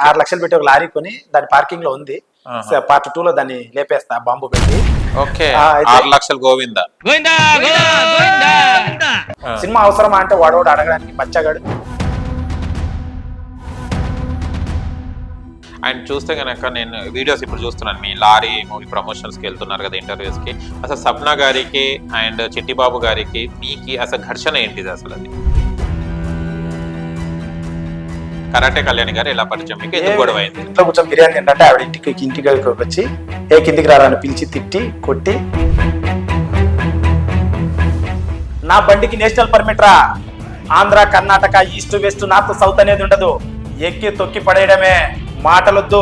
6 లక్షలు పెట్టి ఒక లారీ కొని దాని పార్కింగ్ లో ఉంది. పార్ట్ 2 లో దాన్ని లేపేస్తా బాంబు పెట్టి. ఓకే 6 లక్షలు గోవిందా. సినిమా అవసరమా అంటే వాడోడు అడగడానికి బచ్చగాడు. ఆయన చూస్తే కనుక నేను వీడియోస్ ఇప్పుడు చూస్తున్నాను, మీ లారీ మూవీ ప్రమోషన్స్కి వెళ్తున్నారు కదా ఇంటర్వ్యూస్కి. అసలు సప్న గారికి అండ్ చిట్టిబాబు గారికి మీకు అసలు ఘర్షణ ఏంటిది అసలు? అది కరాటే కళ్యాణి గారు ఎలా పరిచయం, మీకు ఎందుకు గొడవ అయింది? ఇంట్లో కూర్చొని బిర్యానీ ఏంటంటే ఆవిడ ఇంటికి వచ్చి కిందికి రాలని పిలిచి తిట్టి కొట్టి, నా బండికి నేషనల్ పర్మిట్ రా, Andhra Karnataka east west north south అనేది ఉండదు, ఎక్కి తొక్కి పడేయడమే, మాటలొద్దు,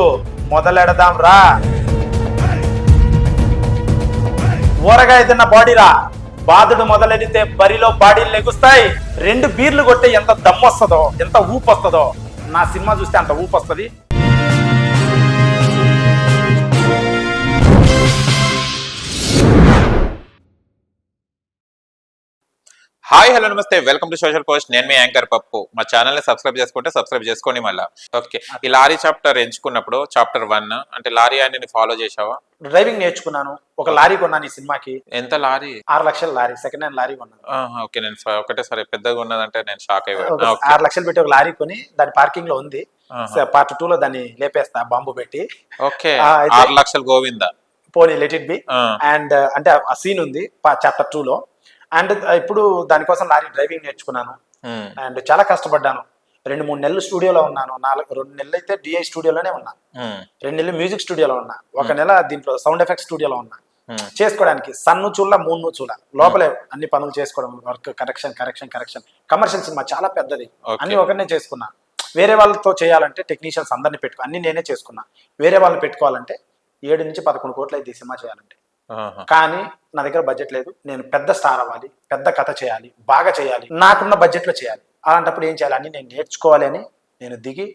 మొదలెడదాం రా, ఊరగాయ తిన్న బాడీరా, బాధుడు మొదలెడితే బరిలో బాడీలు లెగుస్తాయి, 2 బీర్లు కొట్టే ఎంత దమ్ము వస్తుందో, ఎంత ఊపు వస్తుందో, నా సినిమా చూస్తే అంత ఊపు వస్తుంది. హాయ్ హలో నమస్తే, వెల్కమ్ టు సోషల్ పోస్ట్. నేను మీ యాంకర్ పప్పు. మా ఛానల్ ని సబ్స్క్రైబ్ చేసుకుంటే సబ్స్క్రైబ్ చేసుకోండి మళ్ళీ. ఓకే, ఈ లారీ చాప్టర్ ఎంచుకున్నప్పుడు చాప్టర్ 1 అంటే లారీ అని ఫాలో చేసావా? డ్రైవింగ్ నేర్చుకున్నాను, ఒక లారీ కొన్నాను ఈ సినిమాకి. ఎంత లారీ? 6 లక్షల లారీ, సెకండ్ హ్యాండ్ లారీ కొన్నాను. ఓకే, నేను ఒకటేసారి పెద్దగా ఉన్నదంటే నేను షాక్ అయ్యాను. 6 లక్షలు పెట్టి ఒక లారీ కొని దాని పార్కింగ్ లో ఉంది. పార్ట్ 2 లో దాన్ని లేపేస్తా బాంబు పెట్టి. ఓకే 6 లక్షలు గోవిందా. పోనీ లెట్ ఇట్ బి. అండ్ అంటే ఆ సీన్ ఉంది చాప్టర్ 2 లో. అండ్ ఇప్పుడు దానికోసం లారీ డ్రైవింగ్ నేర్చుకున్నాను. అండ్ చాలా కష్టపడ్డాను. 2-3 నెలలు స్టూడియోలో ఉన్నాను. 2 నెలలు అయితే డిఐ స్టూడియోలోనే ఉన్నా, 2 నెలలు మ్యూజిక్ స్టూడియోలో ఉన్నా, 1 నెల దీంట్లో సౌండ్ ఎఫెక్ట్ స్టూడియోలో ఉన్నా. చేసుకోవడానికి సన్ను చూడ 3 చూడ లోపలే అన్ని పనులు చేసుకోవడం, వర్క్ కరెక్షన్. కమర్షియల్ సినిమా చాలా పెద్దది, అన్ని ఒకరినే చేసుకున్నా. వేరే వాళ్ళతో చేయాలంటే టెక్నీషియన్స్ అందరినీ పెట్టుకో, అన్ని నేనే చేసుకున్నా. వేరే వాళ్ళని పెట్టుకోవాలంటే 7 నుంచి 11 కోట్లు అయితే సినిమా చేయాలంటే. కానీ నా దగ్గర బడ్జెట్ లేదు. నేను పెద్ద స్టార్ అవ్వాలి, పెద్ద కథ చేయాలి, బాగా చేయాలి, నాకున్న బడ్జెట్ లో చేయాలి. అలాంటప్పుడు ఏం చేయాలి అని నేను నేర్చుకోవాలి అని నేను దిగి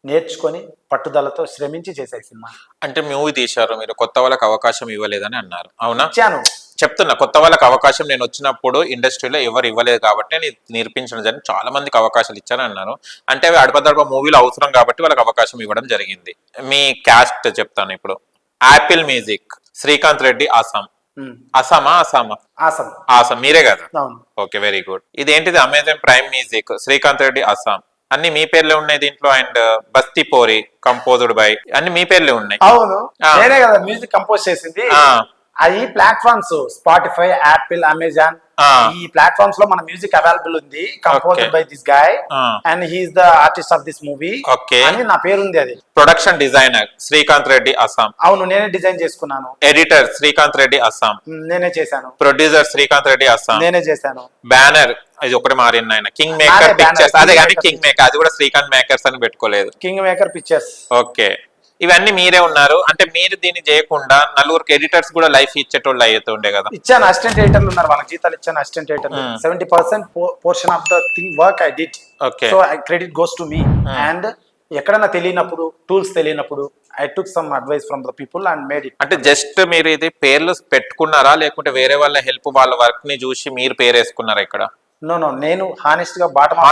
నేర్చుకొని పట్టుదలతో శ్రమించి చేసే సినిమా. అంటే మూవీ తీశారు మీరు, కొత్త వాళ్ళకి అవకాశం ఇవ్వలేదని అన్నారు, అవునా? ఇచ్చాను, చెప్తున్నా. కొత్త వాళ్ళకి అవకాశం నేను వచ్చినప్పుడు ఇండస్ట్రీలో ఎవరు ఇవ్వలేదు కాబట్టి నేను నేర్పించడం జరిగింది. చాలా మందికి అవకాశాలు ఇచ్చాను అన్నారు. అంటే అవి అడపదడప మూవీలో అవసరం కాబట్టి వాళ్ళకి అవకాశం ఇవ్వడం జరిగింది. మీ క్యాస్ట్ చెప్తాను ఇప్పుడు. Apple Music Srikanth Reddy Asam. ఆసాం మీరే కదా? Okay, very good. ఇదేంటిది Amazon Prime Music Srikanth Reddy Asam అన్ని మీ పేర్లే ఉన్నాయి దీంట్లో. అండ్ బస్తీ పోరి కంపోజ్డ్ బై అన్ని మీ పేర్లే ఉన్నాయి. అవును, నేనే కదా మ్యూజిక్ కంపోజ్ చేసింది. ఈ ప్లాట్ఫామ్స్ స్పాటిఫై, యాపిల్, అమెజాన్, ఈ ప్లాట్ఫామ్స్ లో మన మ్యూజిక్ అవైలబుల్ ఉంది. Composed by this guy and he is the artist of this movie అని నా పేరు ఉంది. అది ప్రొడక్షన్ డిజైనర్ శ్రీకాంత్ రెడ్డి అస్సాం. అవును, నేనే డిజైన్ చేసుకున్నాను. ఎడిటర్ శ్రీకాంత్ రెడ్డి అస్సాం, నేనే చేశాను. ప్రొడ్యూసర్ శ్రీకాంత్ రెడ్డి అస్సాం, నేనే చేశాను. బ్యానర్ ఇది ఒకటి మారింది ఆయన, కింగ్ మేకర్ పిక్చర్స్. అదే కానీ కింగ్ మేకర్ అది కూడా శ్రీకాంత్ మేకర్స్ అని పెట్టుకోలేదు, కింగ్ మేకర్ పిక్చర్స్. ఓకే, ఇవన్నీ మీరే ఉన్నారు. అంటే మీరు దీన్ని చేయకుండా నలుగురికి ఎడిటర్స్ కూడా లైఫ్ ఇచ్చేటోళ్ళు అయితే ఉండే కదా? ఇచ్చాను, అసిస్టెంట్ ఎడిటర్లు ఉన్నారు, వాళ్ళకి జీతాలు ఇచ్చాను. Assistant editor 70% portion of the thing work I did. So credit goes to me. And ఎక్కడన్నా తెలియనప్పుడు, టూల్స్ తెలియనప్పుడు I took some advice from the people and made it. అంటే జస్ట్ మీరు ఇది పేర్లు పెట్టుకున్నారా, లేకుంటే వేరే వాళ్ళ హెల్ప్, వాళ్ళ వర్క్ ని చూసి మీరు పేరు వేసుకున్నారా ఇక్కడ? నో, నేను హానెస్ట్ గా బాటమ్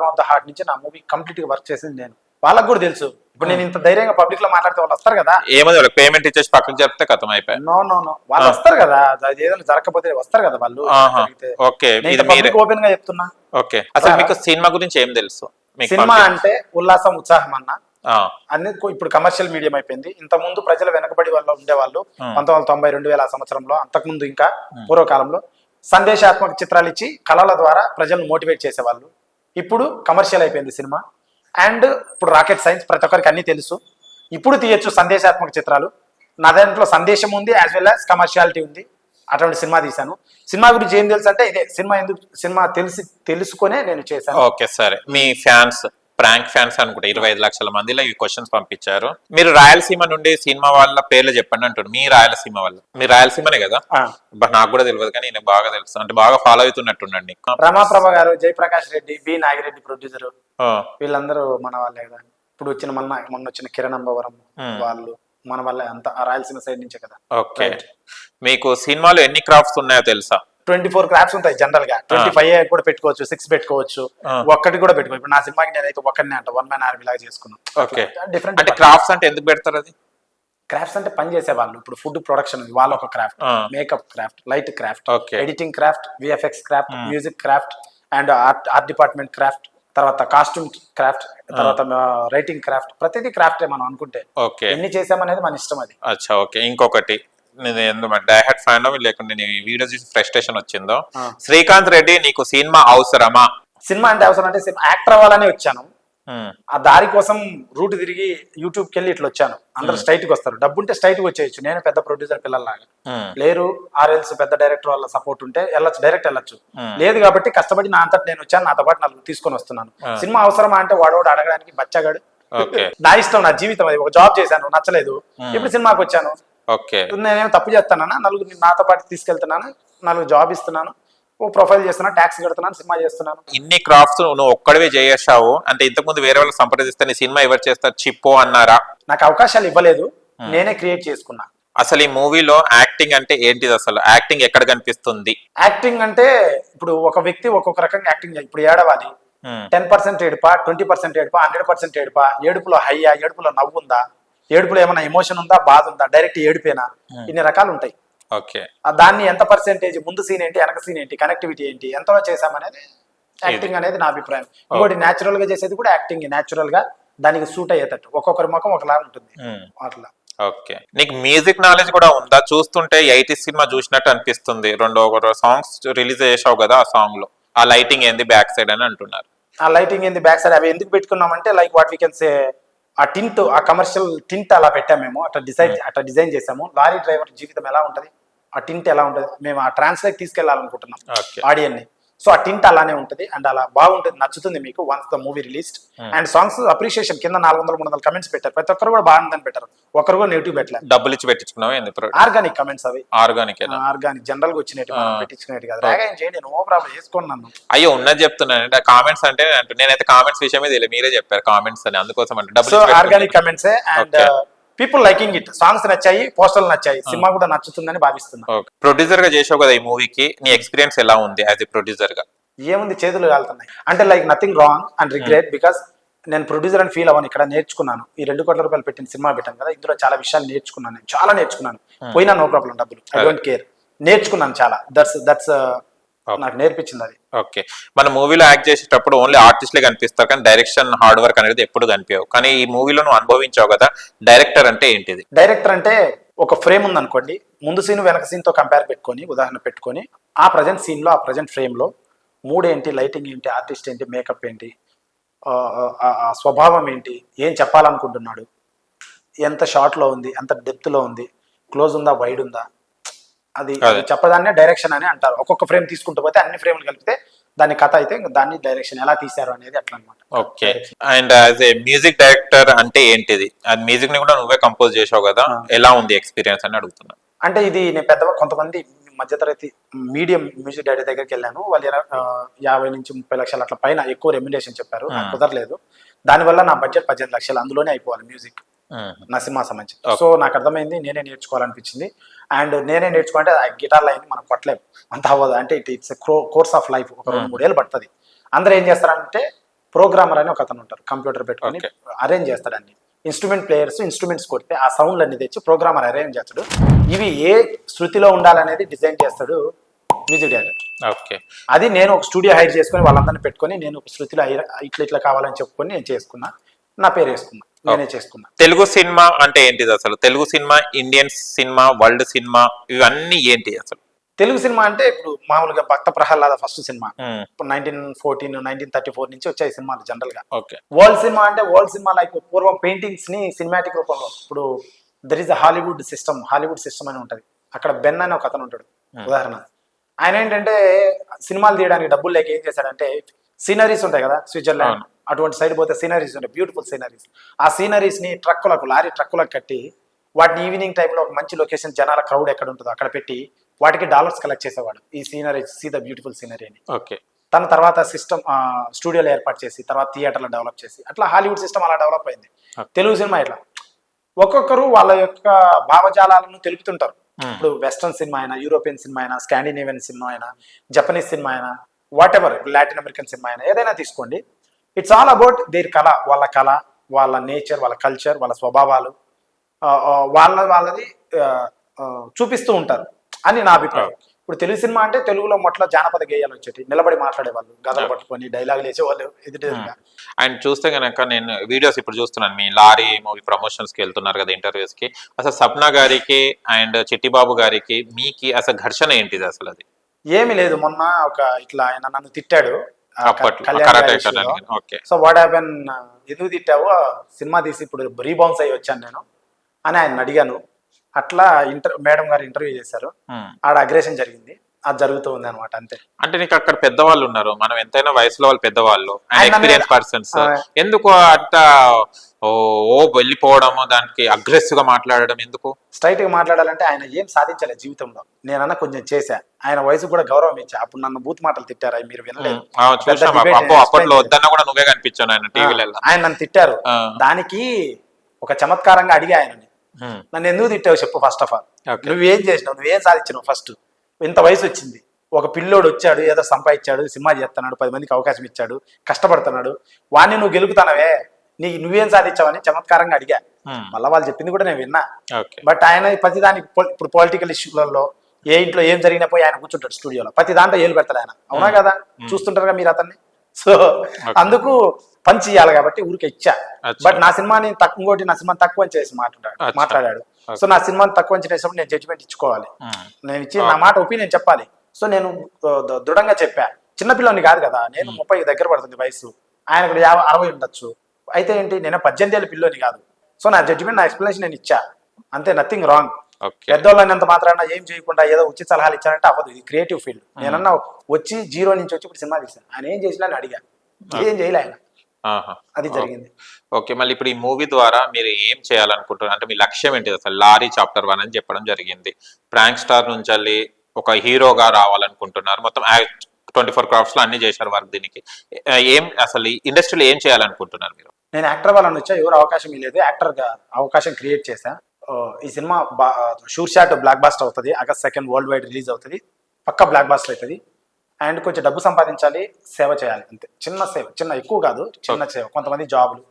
ఆఫ్ ద హార్ట్ నుంచి నా మూవీ కంప్లీట్ గా వర్క్ చేసింది నేను. వాళ్ళకి కూడా తెలుసు. ఇప్పుడు నేను ఇంత ధైర్యంగా పబ్లిక్ లో మాట్లాడితే వాళ్ళు వస్తారు కదా. ఏమది వాళ్ళకి పేమెంట్ ఇచ్చేసి పక్కన చెప్తే కథం అయిపోయి. నో వాళ్ళు వస్తారు కదా, ఏదైనా జరగకపోతే వస్తారు కదా వాళ్ళు. ఓకే, ఓపెన్ గా చెప్తున్నా. ఓకే, అసలు మీకు సినిమా గురించి ఏం తెలుసు? సినిమా అంటే ఉల్లాసం, ఉత్సాహం అన్న అన్ని. ఇప్పుడు కమర్షియల్ మీడియం అయిపోయింది. ఇంత ముందు ప్రజల వెనకబడి వాళ్ళు ఉండేవాళ్ళు. 1990-2000 సంవత్సరంలో, అంతకుముందు ఇంకా పూర్వకాలంలో సందేశాత్మక చిత్రాలు ఇచ్చి కళల ద్వారా ప్రజలను మోటివేట్ చేసేవాళ్ళు. ఇప్పుడు కమర్షియల్ అయిపోయింది సినిమా. అండ్ ఇప్పుడు రాకెట్ సైన్స్, ప్రతి ఒక్కరికి అన్ని తెలుసు. ఇప్పుడు తీయచ్చు సందేశాత్మక చిత్రాలు. నా దాంట్లో సందేశం ఉంది, యాజ్ వెల్ యాజ్ కమర్షియాలిటీ ఉంది. అటువంటి సినిమా తీశాను. సినిమా గురించి ఏం తెలుసు అంటే ఇదే సినిమా తెలుసుకునే నేను చేశాను. ఓకే, సరే. మీ ఫ్యాన్స్, ప్రాంక్ ఫ్యాన్స్ అనుకుంటే 25 లక్షల మందిలో ఈ క్వశ్చన్స్ పంపించారు. మీరు రాయలసీమ నుండి సినిమా వాళ్ళ పేర్లు చెప్పండి అంటారు. మీ రాయలసీమ వాళ్ళు, మీరు రాయలసీమనే కదా? నాకు కూడా తెలియదు కానీ నేను బాగా తెలుసు, అంటే బాగా ఫాలో అవుతున్నట్టుండండి. రమాప్రభ గారు, జయప్రకాష్ రెడ్డి, బి నాగిరెడ్డి ప్రొడ్యూసర్, వీళ్ళందరూ మన వాళ్ళే కదా. ఇప్పుడు మొన్న వచ్చిన కిరణ్ అంబవరం వాళ్ళు మన వల్ల అంత రాయలసీమ సైడ్ నుంచే కదా. ఓకే, మీకు సినిమాలో ఎన్ని క్రాఫ్ట్స్ ఉన్నాయో తెలుసా? 24 క్రాఫ్ట్స్ ఉంటాయి జనరల్ గా. 25 కూడా పెట్టుకోవచ్చు, 6 పెట్టుకోవచ్చు, ఒక్కటి కూడా పెట్టుకోవచ్చు. ఇప్పుడు నా సినిమాకి నేనైతే ఒక్కడినే అంట 1 man army లాగా చేసుకున్నాను. ఓకే, డిఫరెంట్ అంటే క్రాఫ్ట్స్ అంటే ఎందుకు పెడతారు అది? క్రాఫ్ట్స్ అంటే పని చేసే వాళ్ళు. ఇప్పుడు ఫుడ్ ప్రొడక్షన్ ఉంది, వాళ్ళ ఒక craft, makeup craft, light craft, editing craft, VFX craft, music craft, and art department craft, తర్వాత కాస్ట్యూమ్ క్రాఫ్ట్, తర్వాత రైటింగ్ క్రాఫ్ట్. ప్రతిదీ క్రాఫ్టే మనం అనుకుంటే. ఎన్ని చేసామనేది మన ఇష్టం అది. అచ్చా, ఓకే. ఇంకొకటి, నేను ఎందుకు డైహార్డ్ ఫ్యాన్ లేకుంటే నీ వీడియో చూసి ఫ్రస్ట్రేషన్ వచ్చిందో, శ్రీకాంత్ రెడ్డి నీకు సినిమా అవసరమా? సినిమా అంటే అవసరం అంటే యాక్టర్ అవ్వాలని వచ్చాను. ఆ దారి కోసం రూట్ తిరిగి యూట్యూబ్కి వెళ్ళి ఇట్లా వచ్చాను. అందరు స్ట్రైట్ కి వస్తారు, డబ్బు ఉంటే స్ట్రైట్ గా వచ్చేయచ్చు. నేను పెద్ద ప్రొడ్యూసర్ పిల్లల్లాగా లేరు, ఆర్ఎల్స్ పెద్ద డైరెక్టర్ వాళ్ళ సపోర్ట్ ఉంటే వెళ్ళొచ్చు, డైరెక్ట్ వెళ్ళొచ్చు. లేదు కాబట్టి కష్టపడి నా అంతటి నేను వచ్చాను, నాతో పాటు నలుగురు తీసుకొని వస్తున్నాను. సినిమా అవసరమా అంటే వాడోడు అడగడానికి బచ్చగాడు. నా ఇష్టం, నా జీవితం అది. ఒక జాబ్ చేశాను, నచ్చలేదు, ఇప్పుడు సినిమాకి వచ్చాను. నేనేం తప్పు చేస్తానా? నలుగురు నాతో పాటు తీసుకెళ్తున్నాను, నలుగురు జాబ్ ఇస్తున్నాను, ఓ ప్రొఫైల్ చేస్తున్నాను, ట్యాక్స్ కడుతున్నాను, సినిమా చేస్తున్నాను. ఇన్ని క్రాఫ్ట్స్ నువ్వు ఒక్కడివే చేసావు అంటే ఇంతకుముందు వేరే వాళ్ళు సంప్రదిస్తే నీ సినిమా ఎవరు చేస్తారు చిప్పో అన్నారా? నాకు అవకాశాలు ఇవ్వలేదు, నేనే క్రియేట్ చేసుకున్నా. అసలు ఈ మూవీలో యాక్టింగ్ అంటే ఏంటిది? అసలు యాక్టింగ్ ఎక్కడ కనిపిస్తుంది? యాక్టింగ్ అంటే ఇప్పుడు ఒక వ్యక్తి ఒక్కొక్క రకంగా యాక్టింగ్. ఇప్పుడు ఏడవాలి, 10% ఏడుపా, 20% ఏడుపా, 100% ఏడుపా, ఏడుపులో హయ్యా, ఏడుపులో నవ్వు ఉందా, ఏడుపులో ఏమైనా ఎమోషన్ ఉందా, బాధ ఉందా, డైరెక్ట్ ఏడుపేనా, ఇన్ని రకాలు ఉంటాయి. దాన్ని ఎంత పర్సెంటేజ్, ముందు సీన్ ఏంటి, వెనక సీన్ ఏంటి, కనెక్టివిటీ ఏంటి, ఎంతలో చేసామనేది యాక్టింగ్ అనేది నా అభిప్రాయం. ఇంకోటి న్యాచురల్ గా చేసేది కూడా యాక్టింగ్, న్యాచురల్ గా దానికి సూట్ అయ్యేటట్టు. ఒక్కొక్కరి ముఖం ఒకలా ఉంటుంది అట్లా. ఓకే, నీకు మ్యూజిక్ నాలెడ్జ్ కూడా ఉందా? చూస్తుంటే 80s సినిమా చూసినట్టు అనిపిస్తుంది. రెండు సాంగ్స్ రిలీజ్ చేసావు కదా, ఆ సాంగ్ లో ఆ లైటింగ్ ఏంది బ్యాక్ సైడ్ అని అంటున్నారు. ఆ లైటింగ్ ఏంది బ్యాక్ సైడ్, అవి ఎందుకు పెట్టుకున్నామంటే like what we can say, ఆ టింట్, ఆ కమర్షియల్ టింట్ అలా పెట్టాము మేము. అట్లా డిజైన్ చేసాము. లారీ డ్రైవర్ జీవితం ఎలా ఉంటది, ఆ టింట్ ఎలా ఉంటుంది, మేము ఆ ట్రాన్స్లేట్ తీసుకెళ్లాలనుకుంటున్నాం ఆడియన్ని. సో ఆ టింట్ అలానే ఉంటుంది అండ్ అలా బాగుంటుంది, నచ్చుతుంది మీకు once the movie released. And songs appreciation కింద 400-300 కమెంట్స్ పెట్టారు, ప్రతి ఒక్కరు కూడా బాగుందని పెట్టారు, ఒకరు కూడా నెగిటివ్ పెట్టలేదు. డబ్బులు ఇచ్చి పెట్టించుకున్నావు? ఆర్గానిక్ కమెంట్స్ అవి, ఆర్గానిక్ జనరల్ గా వచ్చినట్టు పెట్టించుకునేది కాదు. రాగాయం చేయండి, నో ప్రాబ్లం, వేసుకున్నాను. అయ్యో ఉన్నది చెప్తున్నాను, కామెంట్స్ అంటే నేనైతే కామెంట్స్ విషయమే తెలియదు, మీరే చెప్పారు కామెంట్స్ అని, అందుకోసం అంటే డబ్బులు. So organic comments and people liking it. Songs నచ్చాయి, పోస్టర్లు నచ్చాయి, సినిమా కూడా నచ్చుతుందని భావిస్తున్నా. ప్రొడ్యూసర్ గా చేసావు కదా ఈ మూవీకి, నీ ఎక్స్పీరియన్స్ ఎలా ఉంది యాజ్ ఎ ప్రొడ్యూసర్ గా? ఏముంది, చేతులు కాలుతున్నాయి. అంటే like nothing wrong and regret, because నేను ప్రొడ్యూసర్ అని ఫీల్ అవ్వను. ఇక్కడ నేర్చుకున్నాను, ఈ 2 కోట్ల రూపాయలు పెట్టిన సినిమా పెట్టాను కదా, ఇందులో చాలా విషయాలు నేర్చుకున్నాను. నేను చాలా నేర్చుకున్నాను, పోయినా నో ప్రాబ్లం, డబ్బులు ఐ డోంట్ కేర్, నేర్చుకున్నాను చాలా. దట్స్ నాకు నేర్పించింది అది. ఓకే, మన మూవీలో యాక్ట్ చేసేటప్పుడు ఓన్లీ ఆర్టిస్ట్లే కనిపిస్తారు కానీ డైరెక్షన్ హార్డ్ వర్క్ అనేది ఎప్పుడు కనిపించవు. కానీ ఈ మూవీలో నువ్వు అనుభవించావు కదా, డైరెక్టర్ అంటే ఏంటిది? డైరెక్టర్ అంటే ఒక ఫ్రేమ్ ఉంది అనుకోండి, ముందు సీన్ వెనక సీన్ తో కంపేర్ పెట్టుకొని, ఉదాహరణ పెట్టుకొని, ఆ ప్రజెంట్ సీన్ లో, ఆ ప్రజెంట్ ఫ్రేమ్ లో మూడ్ ఏంటి, లైటింగ్ ఏంటి, ఆర్టిస్ట్ ఏంటి, మేకప్ ఏంటి, స్వభావం ఏంటి, ఏం చెప్పాలనుకుంటున్నాడు, ఎంత షార్ట్ లో ఉంది, ఎంత డెప్త్ లో ఉంది, క్లోజ్ ఉందా, వైడ్ ఉందా, అది చెప్పదాన్నే డైరెక్షన్ అని అంటారు. ఒక్కొక్క ఫ్రేమ్ తీసుకుంటూ పోతే అన్ని ఫ్రేమ్లు కలిపితే దాని కథ అయితే, దాన్ని డైరెక్షన్ ఎలా తీశారు అనేది అట్లా అనమాట. Okay, and as a music director అంటే ఏంటిది? అది మ్యూజిక్ ని కూడా నువ్వే కంపోజ్ చేసావు కదా, ఎలా ఉంది ఎక్స్పీరియన్స్ అని అడుగుతున్నా. అంటే ఇది నేను పెద్ద కొంతమంది మధ్యతరగతి మీడియం మ్యూజిక్ డైరెక్టర్ దగ్గరికి వెళ్ళాను, వాళ్ళు 50-30 లక్షలు అట్లా పైన ఎక్కువ రెమ్యునరేషన్ చెప్పారు, నాకు కుదరలేదు. దానివల్ల నా బడ్జెట్ 18 లక్షలు, అందులోనే అయిపోవాలి మ్యూజిక్ నా సినిమా సంబంధించి. సో నాకు అర్థమైంది, నేనే నేర్చుకోవాలనిపించింది. అండ్ నేనే నేర్చుకుంటే ఆ గిటార్ లైన్ మనం కొట్టలేము, అంత అవ్వదు. అంటే ఇట్స్ కోర్స్ ఆఫ్ లైఫ్, ఒక 2-3 ఏళ్ళు పడుతుంది. అందరూ ఏం చేస్తారంటే ప్రోగ్రామర్ అని ఒక అతను ఉంటారు, కంప్యూటర్ పెట్టుకొని అరేంజ్ చేస్తాడు అన్ని. ఇన్స్ట్రుమెంట్ ప్లేయర్స్ ఇన్స్ట్రుమెంట్స్ కొడితే ఆ సౌండ్ అన్ని తెచ్చి ప్రోగ్రామర్ అరేంజ్ చేస్తాడు. ఇవి ఏ శృతిలో ఉండాలనేది డిజైన్ చేస్తాడు మ్యూజిక్ డైరెక్టర్. ఓకే, అది నేను ఒక స్టూడియో హైర్ చేసుకుని వాళ్ళందరినీ పెట్టుకొని, నేను ఒక శృతిలో ఇట్లా కావాలని చెప్పుకొని నేను చేసుకున్నా, నా పేరు వేసుకున్నా, నేనే చేసుకున్నా. తెలుగు సినిమా అంటే ఏంటిది అసలు? Telugu cinema, Indian cinema, world cinema, ఇవన్నీ ఏంటి అసలు? తెలుగు సినిమా అంటే ఇప్పుడు మామూలుగా భక్త ప్రహ్లాద ఫస్ట్ సినిమా, ఇప్పుడు 1934 నుంచి వచ్చాయి సినిమాలు జనరల్ గా. వరల్డ్ సినిమా అంటే వరల్డ్ సినిమా లైక్ పూర్వం పెయింటింగ్స్ ని సినిమాటిక్ రూపంలో, ఇప్పుడు there is a Hollywood system అని ఉంటది. అక్కడ బెన్ అని ఒక అతను ఉంటాడు ఉదాహరణ. ఆయన ఏంటంటే సినిమాలు తీయడానికి డబ్బులు లేక ఏం చేశాడంటే, సీనరీస్ ఉంటాయి కదా స్విట్జర్లాండ్ అటువంటి సైడ్ పోతే సీనరీస్ ఉంటాయి, బ్యూటిఫుల్ సీనరీస్. ఆ సీనరీస్ ని లారీ ట్రక్కులకు కట్టి, వాటిని ఈవినింగ్ టైంలో ఒక మంచి లొకేషన్, జనాల క్రౌడ్ ఎక్కడ ఉంటుందో అక్కడ పెట్టి వాటికి డాలర్స్ కలెక్ట్ చేసేవాడు. ఈ scenery, see the beautiful scenery అని. తన తర్వాత సిస్టమ్ స్టూడియోలో ఏర్పాటు చేసి, తర్వాత థియేటర్లో డెవలప్ చేసి, అట్లా హాలీవుడ్ సిస్టమ్ అలా డెవలప్ అయింది. తెలుగు సినిమా ఇట్లా ఒక్కొక్కరు వాళ్ళ యొక్క భావజాలాలను తెలుపుతుంటారు. ఇప్పుడు వెస్ట్రన్ సినిమా అయినా, యూరోపియన్ సినిమా అయినా, స్కాండినేవియన్ సినిమా అయినా, జపనీస్ సినిమా అయినా, what ever Latin American cinema అయినా ఏదైనా తీసుకోండి, ఇట్స్ ఆల్ అబౌట్ దేర్ కళ, వాళ్ళ నేచర్, వాళ్ళ కల్చర్, వాళ్ళ స్వభావాలు, వాళ్ళది చూపిస్తూ ఉంటారు అని నా అభిప్రాయం. ఇప్పుడు తెలుగు సినిమా అంటే తెలుగులో మొట్ల జానపద గేయాలు వచ్చేటి, నిలబడి మాట్లాడేవాళ్ళు, గదలు పట్టుకొని డైలాగులు వేసేవాళ్ళు ఎదుటిగా. అండ్ చూస్తే గనక నేను వీడియోస్ ఇప్పుడు చూస్తున్నాను, మీ లారీ మూవీ ప్రమోషన్స్ కి వెళ్తున్నారు కదా, ఇంటర్వ్యూస్ కి. అసలు సప్న గారికి అండ్ చిట్టిబాబు గారికి మీకి అసలు ఘర్షణ ఏంటిది అసలు? అది ఏమీ లేదు. మొన్న ఇట్లా ఆయన నన్ను తిట్టాడు అప్పట్లో. సో వాట్ హ్యాపెన్, ఎందుకు తిట్టావు, సినిమా తీసి ఇప్పుడు రీబౌన్స్ అయ్యి వచ్చాను నేను అని ఆయన అడిగాను. అట్లా మేడం గారు ఇంటర్వ్యూ చేశారు, ఆడ అగ్రెషన్ జరిగింది, అది జరుగుతూ ఉంది అనమాట. అంతే. అంటే నీకు అక్కడ పెద్దవాళ్ళు ఉన్నారు, మనం ఎంతైనా వయసులో వాళ్ళు పెద్దవాళ్ళు, ఎక్స్పీరియన్స్ పర్సన్స్, ఎందుకు అట్లా వెళ్ళిపోవడం, దానికి అగ్రెసివ్ గా మాట్లాడడం ఎందుకు? స్ట్రైట్ గా మాట్లాడాలంటే ఆయన ఏం సాధించలేదు జీవితంలో, నేనన్నా కొంచెం చేశా, ఆయన వయసు కూడా గౌరవం ఇచ్చా. అప్పుడు నన్ను బూత్ మాటలు తిట్టారు, అవి మీరు వినలేదు. అప్పట్లో వద్దన్నా కూడా నువ్వే కనిపించాను ఆయన టీవీలలో. ఆయన నన్ను తిట్టారు, దానికి ఒక చమత్కారంగా అడిగా ఆయనని, నన్ను ఎందుకు తిట్టావు చెప్పు, ఫస్ట్ ఆఫ్ ఆల్ నువ్వేం చేసినావు, నువ్వేం సాధించినావు, ఫస్ట్ ఇంత వయసు వచ్చింది, ఒక పిల్లోడు వచ్చాడు, ఏదో సంపాదించాడు, సినిమా చేస్తున్నాడు, 10 మందికి అవకాశం ఇచ్చాడు, కష్టపడుతున్నాడు, వాడిని నువ్వు గెలుపుతానవే, నువ్వేం సాధించావని చమత్కారంగా అడిగా. మళ్ళీ వాళ్ళు చెప్పింది కూడా నేను విన్నా. బట్ ఆయన ప్రతిదానికి ఇప్పుడు పొలిటికల్ ఇష్యూలలో ఏ ఇంట్లో ఏం జరిగినా పోయి ఆయన కూర్చుంటాడు స్టూడియోలో, ప్రతి దాంట్లో ఏలు పెడతాడు ఆయన, అవునా కదా, చూస్తుంటారుగా మీరు అతన్ని. సో అందుకు పంచి ఇవ్వాలి కాబట్టి ఊరికి ఇచ్చా. బట్ నా సినిమాని ఇంకోటి, నా సినిమాని తక్కువ చేసి మాట్లాడాడు. సో నా సినిమాని తక్కువ చేసినప్పుడు నేను జడ్జిమెంట్ ఇచ్చుకోవాలి, నేను ఇచ్చి నా మాట ఒపీనియన్ చెప్పాలి. సో నేను దృఢంగా చెప్పా, చిన్నపిల్లని కాదు కదా, నేను 30 దగ్గర పడుతుంది వయసు, ఆయన కూడా 50-60 ఉండొచ్చు. అయితే ఏంటి, నేను 18 ఏళ్ళ పిల్లోని కాదు. సో నా జడ్జిమెంట్, నా ఎక్స్ప్లెనేషన్ నేను ఇచ్చా, అంతే, నథింగ్ రాంగ్. పెద్దోళ్ళని మాత్రాన ఏం చేయకుండా ఏదో ఉచిత సలహాలు ఇచ్చారంటే అవ్వదు, ఇది క్రియేటివ్ ఫీల్డ్. నేనన్నా వచ్చి 0 నుంచి వచ్చి ఇప్పుడు సినిమా తీసాను, ఆయన ఏం చేసినా అని అడిగా, ఏం చేయలే ఆయన, అది జరిగింది. ఓకే, మళ్ళీ ఇప్పుడు ఈ మూవీ ద్వారా మీరు ఏం చేయాలనుకుంటున్నారు, అంటే మీ లక్ష్యం ఏంటిది అసలు? లారీ చాప్టర్ 1 అని చెప్పడం జరిగింది, ప్రాంక్ స్టార్ నుంచి వెళ్ళి ఒక హీరోగా రావాలనుకుంటున్నారు, మొత్తం 24 క్రాఫ్ట్స్ లో అన్ని చేశారు వర్క్. దీనికి ఏం అసలు ఇండస్ట్రీలో ఏం చేయాలనుకుంటున్నారు మీరు? నేను యాక్టర్ వాళ్ళని వచ్చా, ఎవరు అవకాశం ఇవ్వలేదు, యాక్టర్ గా అవకాశం క్రియేట్ చేశా. ఈ cinema sure shot blockbuster అవుతుంది, ఆగస్ట్ 2 వరల్డ్ వైడ్ రిలీజ్ అవుతుంది, పక్కా బ్లాక్ బాస్టర్ అవుతుంది. అండ్ కొంచెం డబ్బు సంపాదించాలి, సేవ చేయాలి, అంతే, చిన్న సేవ, చిన్న ఎక్కువ కాదు, చిన్న సేవ. కొంతమంది జాబులు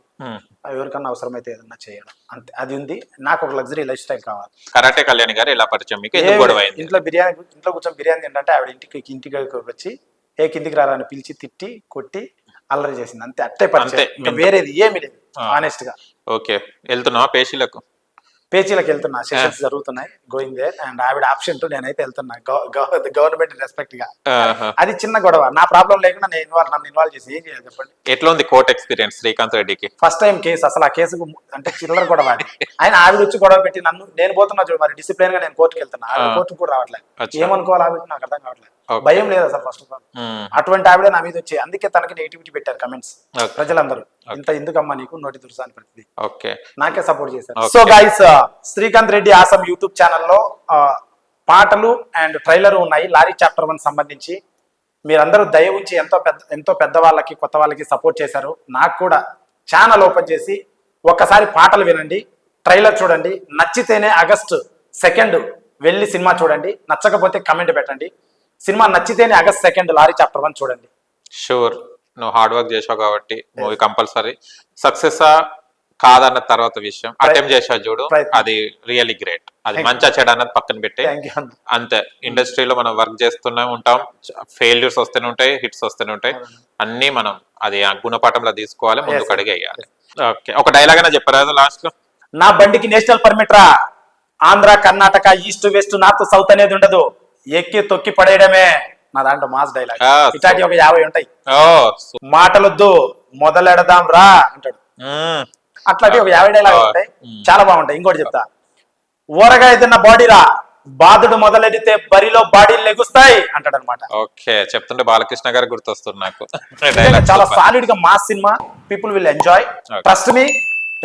ఎవరికన్నా అవసరమైతే ఏదన్నా చేయడం, అంతే, అది ఉంది. నాకు ఒక లగ్జరీ లైఫ్ స్టైల్ కావాలి. కరాటే కళ్యాణ్ గారు ఎలా పరిచయం మీకు? ఇంట్లో కూర్చొని బిర్యానీ ఏంటంటే ఆవిడ ఇంటికి వచ్చి కిందికి రాని పిలిచి తిట్టి కొట్టి అల్లరి చేసింది, అంతే, అట్టే పరిచయం, ఇంకా వేరేది ఏమి లేదు ఆనెస్ట్ గా. ఓకే, వెళ్తున్నావా పేచీలకు వెళ్తున్నా, సెషన్స్ జరుగుతున్నాయి, గోయింగ్ దేర్. అండ్ ఆవిడ ఆప్షన్ నేనైతే వెళ్తున్నా, గవర్నమెంట్ రెస్పెక్ట్ గా. అది చిన్న గొడవ, నా ప్రాబ్లం లేకుండా నన్ను ఇన్వాల్వ్ చేసి ఏం చేయాలి చెప్పండి? ఎట్లా ఉంది కోర్ట్ ఎక్స్పీరియన్స్ శ్రీకాంత్ రెడ్డికి? ఫస్ట్ టైం కేసు, అసలు ఆ కేసుకు అంటే చిల్లర గొడవ. ఆయన ఆవిడ వచ్చి గొడవ పెట్టి నేను పోతున్నా చూడు, మరి డిసిప్లిన్ గా నేను కోర్టుకి వెళ్తున్నా, ఆవిడ కోర్టుకు కూడా రావట్లేదు, ఏమనుకోవాలి ఆవిడ, నాకు అర్థం కావట్లేదు, భయం లేదు అసలు ఫస్ట్ ఆఫ్ ఆల్. అటువంటి ఆవిడ నా మీద వచ్చి, అందుకే తనకి నెగిటివిటీ పెట్టారు కమెంట్స్ ప్రజలందరూ, ఇంత ఎందుకమ్మా నీకు నోటి దుర్సాని ప్రతిదీ, నాకే సపోర్ట్ చేశారు. So guys, Srikanth Reddy awesome YouTube ఛానల్లో పాటలు అండ్ ట్రైలర్ ఉన్నాయి లారీ చాప్టర్ 1 సంబంధించి. మీరందరూ దయ ఉంచి ఎంతో పెద్ద వాళ్ళకి, కొత్త వాళ్ళకి సపోర్ట్ చేశారు. నాకు కూడా ఛానల్ ఓపెన్ చేసి ఒక్కసారి పాటలు వినండి, ట్రైలర్ చూడండి, నచ్చితేనే ఆగస్ట్ 2 వెళ్ళి సినిమా చూడండి, నచ్చకపోతే కమెంట్ పెట్టండి. సినిమా నచ్చితేనే ఆగస్ట్ 2 లారీ చాప్టర్ 1 చూడండి. షూర్, నువ్వు హార్డ్ వర్క్ చేసావు కాబట్టి మూవీ కంపల్సరీ సక్సెస్ కాదన్న తర్వాత విషయం, అటెంప్ట్ చేసావు చూడు, అది రియల్లీ గ్రేట్. అది మంచిగా చెడు అన్నది పక్కన పెట్టే, అంతే. ఇండస్ట్రీలో మనం వర్క్ చేస్తూనే ఉంటాం, ఫెయిల్యూర్స్ వస్తూనే ఉంటాయి, హిట్స్ వస్తూనే ఉంటాయి, అన్ని మనం అది గుణపాఠంలో తీసుకోవాలి, ముందుకు అడిగేయాలి. ఓకే, ఒక డైలాగ్ అయినా చెప్పరా లాస్ట్ లో? నా బండికి నేషనల్ పర్మిట్ రా, Andhra, Karnataka, east, west, north, south అనేది ఉండదు, ఎక్కి తొక్కి పడేయడమే. నా దాంట్లో మాస్ డైలాగ్ ఇట్లాంటి ఒక 50 ఉంటాయి. మాటలొద్దు, మొదలెడదాం రా అంటాడు, అట్లాంటి ఒక 50 డైలాగ్ ఉంటాయి, చాలా బాగుంటాయి. ఇంకోటి చెప్తా, ఊరగాయ తిన్న బాడీ రా, బాధుడు మొదలెడితే బరిలో బాడీలు లెగుస్తాయి అంటాడు అనమాట. ఓకే, చెప్తుంటే బాలకృష్ణ గారు గుర్తొస్తుంది నాకు. చాలా సాలిడ్ గా mass cinema, people will enjoy, trust me.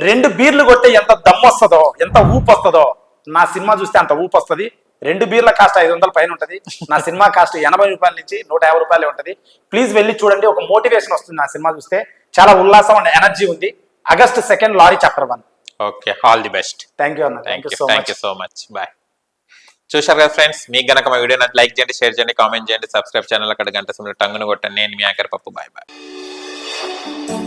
2 బీర్లు కొట్టే ఎంత దమ్ వస్తుందో, ఎంత ఊపు వస్తుందో, నా సినిమా చూస్తే అంత ఊపు వస్తుంది. 2 బీర్ల కాస్ట్ 500 పైన ఉంటది, నా సినిమా కాస్ట్ 80 రూపాయల నుంచి 150 రూపాయలే ఉంటది. ప్లీజ్ వెళ్ళి చూడండి, ఒక మోటివేషన్ వస్తుంది నా సినిమా చూస్తే, చాలా ఉల్లాసం అండ్ ఎనర్జీ ఉంది. August 2 lorry chapter 1. Okay, all the best. Thank you అన్న, thank you so much. Bye. చూశారు కదా ఫ్రెండ్స్, మీకు గనక మా వీడియో లైక్ చేయండి, షేర్ చేయండి, కామెంట్ చేయండి, సబ్స్క్రైబ్ ఛానల్ అక్కడ గంట సమయంలో టంగును కొట్టండి. నేను మీ యాంకర్ పప్పు. Bye bye.